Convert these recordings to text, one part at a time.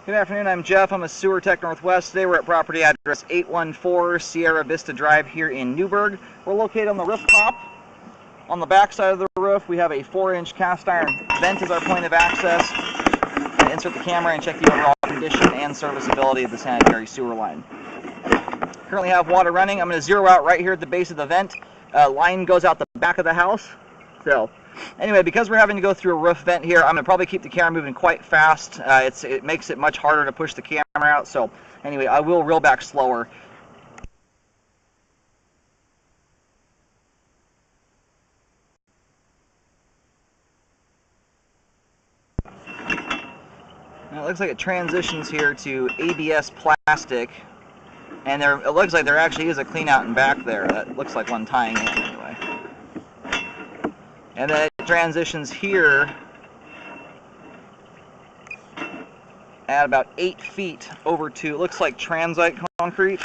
Good afternoon, I'm Jeff. I'm a Sewer Tech Northwest. Today we're at property address 814 Sierra Vista Drive here in Newburgh. We're located on the rooftop. On the back side of the roof, we have a 4-inch cast iron vent as our point of access. And insert the camera and check the overall condition and serviceability of the sanitary sewer line. Currently have water running. I'm going to zero out right here at the base of the vent. Line goes out the back of the house. So anyway, because we're having to go through a roof vent here, I'm going to probably keep the camera moving quite fast. It makes it much harder to push the camera out. So anyway, I will reel back slower. Now it looks like it transitions here to ABS plastic. And it looks like there actually is a clean out in back there. That looks like one tying in anyway. And then it transitions here at about 8 feet over to, it looks like transite concrete.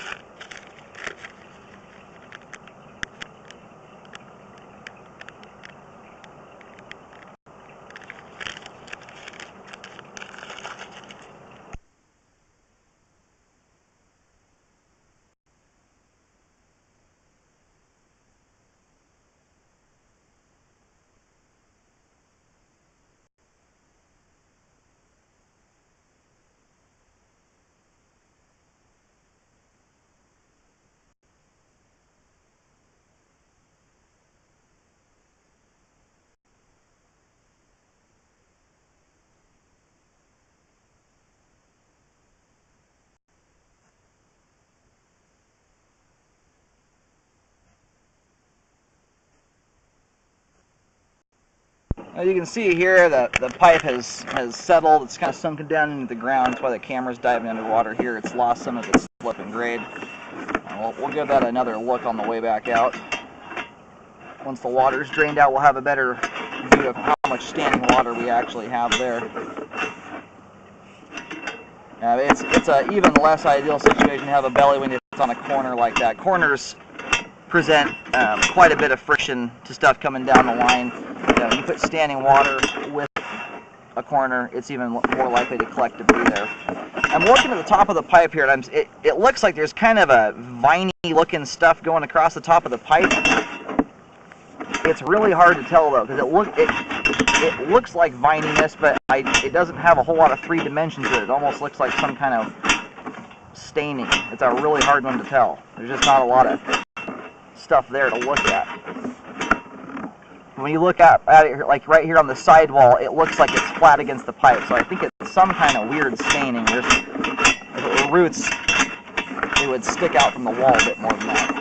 As you can see here, the pipe has settled. It's kind of sunken down into the ground. That's why the camera's diving underwater here. It's lost some of its slip and grade. We'll give that another look on the way back out. Once the water's drained out, we'll have a better view of how much standing water we actually have there. It's an even less ideal situation to have a belly when it's on a corner like that. Corners present quite a bit of friction to stuff coming down the line. When you put standing water with a corner, it's even more likely to collect debris there. I'm looking at the top of the pipe here, and it looks like there's kind of a viney-looking stuff going across the top of the pipe. It's really hard to tell though, because it looks like vininess, but it doesn't have a whole lot of 3 dimensions to it. It almost looks like some kind of staining. It's a really hard one to tell. There's just not a lot of stuff there to look at. When you look at it, like right here on the sidewall, it looks like it's flat against the pipe. So I think it's some kind of weird staining. If it were roots, it would stick out from the wall a bit more than that.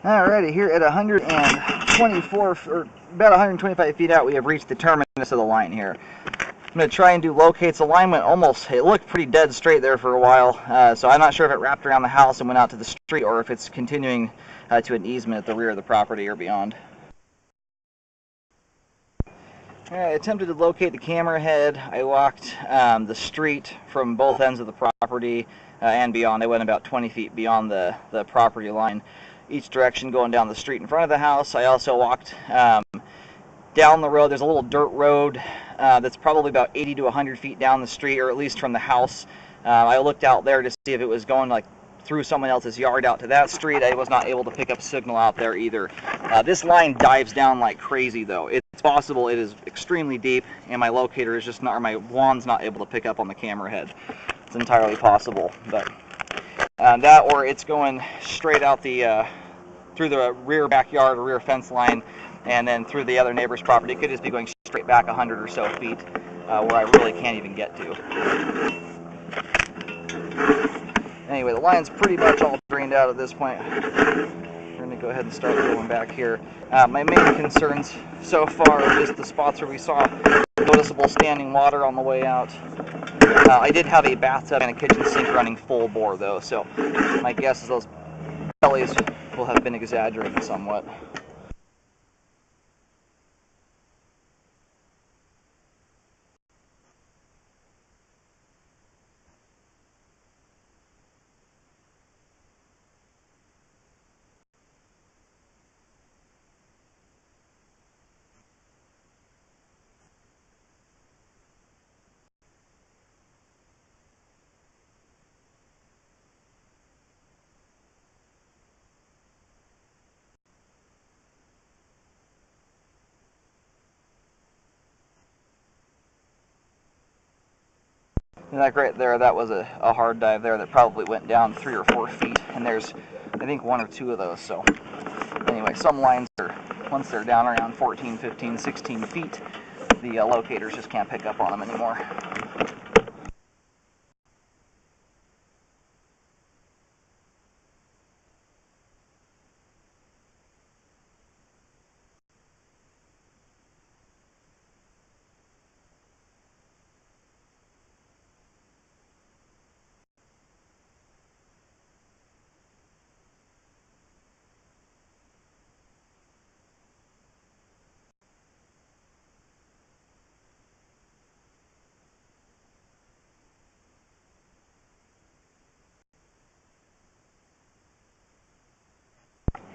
Alrighty, here at 124, or about 125 feet out, we have reached the terminus of the line here. I'm going to try and do locates. The line went almost, it looked pretty dead straight there for a while, so I'm not sure if it wrapped around the house and went out to the street, or if it's continuing to an easement at the rear of the property or beyond. I attempted to locate the camera head. I walked the street from both ends of the property and beyond. I went about 20 feet beyond the property line, each direction going down the street in front of the house. I also walked down the road. There's a little dirt road that's probably about 80 to 100 feet down the street, or at least from the house. I looked out there to see if it was going like through someone else's yard out to that street. I was not able to pick up signal out there either. This line dives down like crazy though. It's possible it is extremely deep and my locator is just not, or my wand's not able to pick up on the camera head. It's entirely possible, but that, or it's going straight out the through the rear backyard or rear fence line and then through the other neighbor's property. It could just be going straight back 100 or so feet where I really can't even get to. Anyway, the line's pretty much all drained out at this point. We're going to go ahead and start going back here. My main concerns so far are just the spots where we saw noticeable standing water on the way out. I did have a bathtub and a kitchen sink running full bore though, so my guess is those bellies will have been exaggerated somewhat. And like right there, that was a hard dive there that probably went down 3 or 4 feet, and there's, I think, 1 or 2 of those. So anyway, some lines are, once they're down around 14, 15, 16 feet, the locators just can't pick up on them anymore.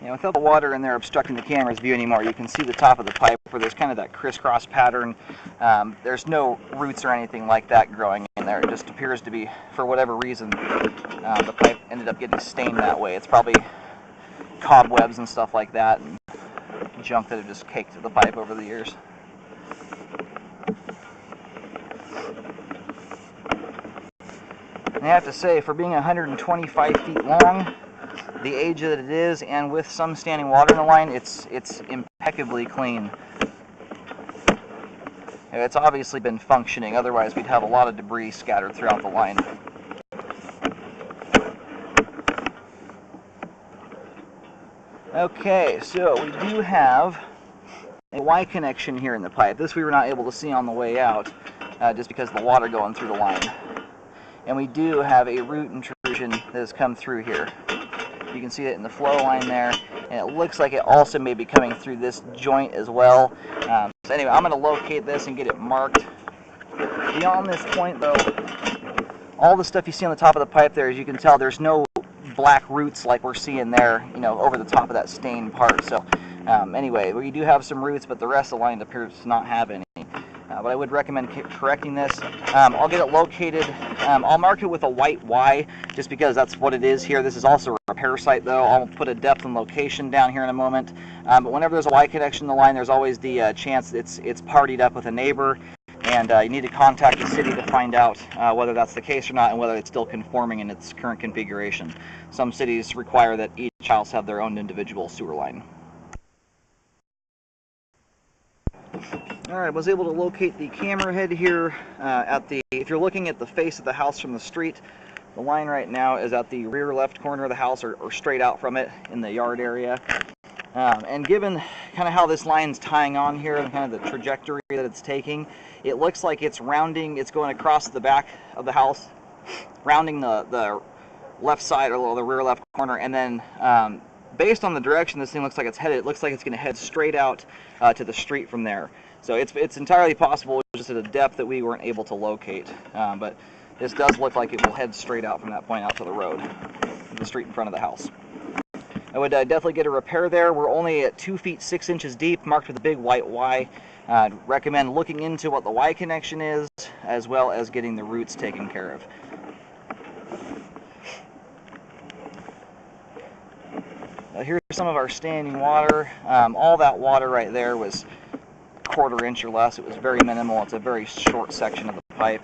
And without the water in there obstructing the camera's view anymore, you can see the top of the pipe where there's kind of that crisscross pattern. There's no roots or anything like that growing in there. It just appears to be, for whatever reason, the pipe ended up getting stained that way. It's probably cobwebs and stuff like that, and junk that have just caked the pipe over the years. And I have to say, for being 125 feet long, the age that it is, and with some standing water in the line, it's impeccably clean. It's obviously been functioning, otherwise we'd have a lot of debris scattered throughout the line. Okay, so we do have a Y connection here in the pipe. This we were not able to see on the way out, just because of the water going through the line. And we do have a root intrusion that has come through here. You can see it in the flow line there, and it looks like it also may be coming through this joint as well. So anyway, I'm going to locate this and get it marked. Beyond this point though, all the stuff you see on the top of the pipe there, as you can tell, there's no black roots like we're seeing there, you know, over the top of that stained part. So anyway, we do have some roots, but the rest of the line appears to not have any. But I would recommend correcting this. I'll get it located. I'll mark it with a white Y, just because that's what it is here. This is also a repair site though. I'll put a depth and location down here in a moment. But whenever there's a Y connection in the line, there's always the chance it's partied up with a neighbor, and you need to contact the city to find out whether that's the case or not, and whether it's still conforming in its current configuration. Some cities require that each house have their own individual sewer line. Alright, I was able to locate the camera head here at the, if you're looking at the face of the house from the street, The line right now is at the rear left corner of the house, or straight out from it in the yard area. And given kind of how this line's tying on here and kind of the trajectory that it's taking, it looks like it's rounding, it's going across the back of the house, rounding the left side or the rear left corner, and then based on the direction this thing looks like it's headed, it looks like it's going to head straight out to the street from there. So it's entirely possible, just at a depth that we weren't able to locate. But this does look like it will head straight out from that point out to the road, the street in front of the house. I would definitely get a repair there. We're only at 2 feet 6 inches deep, marked with a big white Y. I'd recommend looking into what the Y connection is, as well as getting the roots taken care of. Here's some of our standing water. All that water right there was 1/4 inch or less. It was very minimal. It's a very short section of the pipe.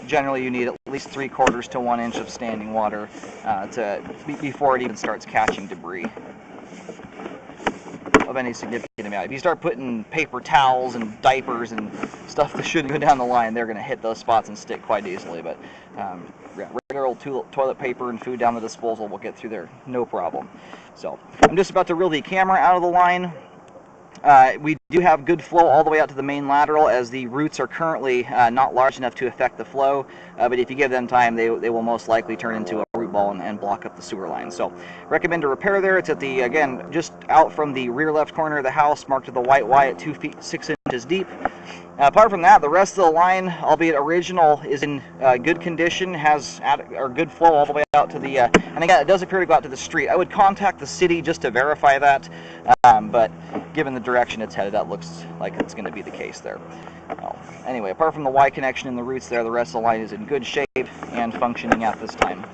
Generally, you need at least 3/4 to 1 inch of standing water before it even starts catching debris of any significant amount. If you start putting paper towels and diapers and stuff that shouldn't go down the line, they're going to hit those spots and stick quite easily. But regular old toilet paper and food down the disposal will get through there, no problem. So I'm just about to reel the camera out of the line. We do have good flow all the way out to the main lateral, as the roots are currently not large enough to affect the flow, but if you give them time, they will most likely turn into a root ball and block up the sewer line. So recommend a repair there. It's at the, again, just out from the rear left corner of the house, marked with a white Y at 2 feet 6 inches deep. Apart from that, the rest of the line, albeit original, is in good condition, has good flow all the way out to the, and again, it does appear to go out to the street. I would contact the city just to verify that, but given the direction it's headed, that looks like it's going to be the case there. Well, anyway, apart from the Y connection and the roots there, the rest of the line is in good shape and functioning at this time.